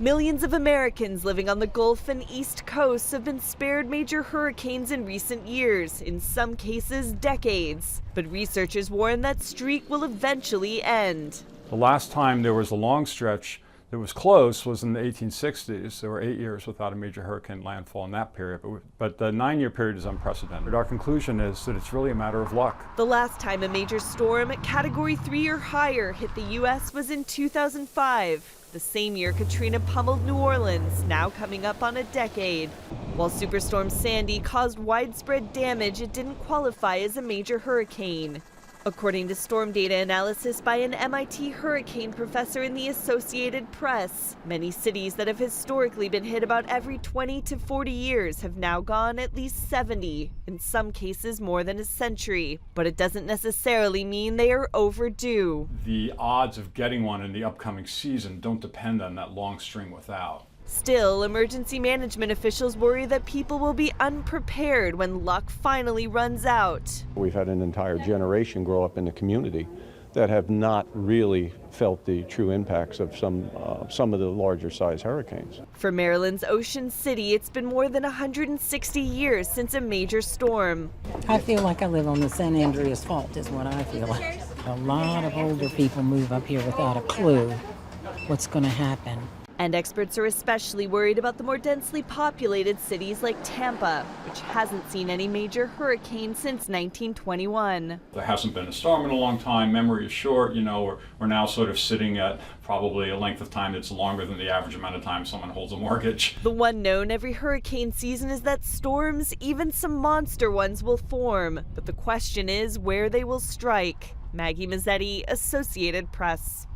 Millions of Americans living on the Gulf and East Coasts have been spared major hurricanes in recent years, in some cases decades. But researchers warn that streak will eventually end. The last time there was a long stretch that was close was in the 1860s. There were 8 years without a major hurricane landfall in that period, but the 9-year period is unprecedented. Our conclusion is that it's really a matter of luck. The last time a major storm, Category 3 or higher, hit the U.S. was in 2005. The same year Katrina pummeled New Orleans, now coming up on a decade. While Superstorm Sandy caused widespread damage, it didn't qualify as a major hurricane. According to storm data analysis by an MIT hurricane professor in the Associated Press, many cities that have historically been hit about every 20 to 40 years have now gone at least 70, in some cases more than a century. But it doesn't necessarily mean they are overdue. The odds of getting one in the upcoming season don't depend on that long string without. Still, emergency management officials worry that people will be unprepared when luck finally runs out. We've had an entire generation grow up in the community that have not really felt the true impacts of some of the larger size hurricanes. For Maryland's Ocean City, it's been more than 160 years since a major storm. I feel like I live on the San Andreas Fault is what I feel like. A lot of older people move up here without a clue what's going to happen. And experts are especially worried about the more densely populated cities like Tampa, which hasn't seen any major hurricane since 1921. There hasn't been a storm in a long time. Memory is short. We're now sort of sitting at probably a length of time that's longer than the average amount of time someone holds a mortgage. The one known every hurricane season is that storms, even some monster ones, will form. But the question is where they will strike. Maggie Mazzetti, Associated Press.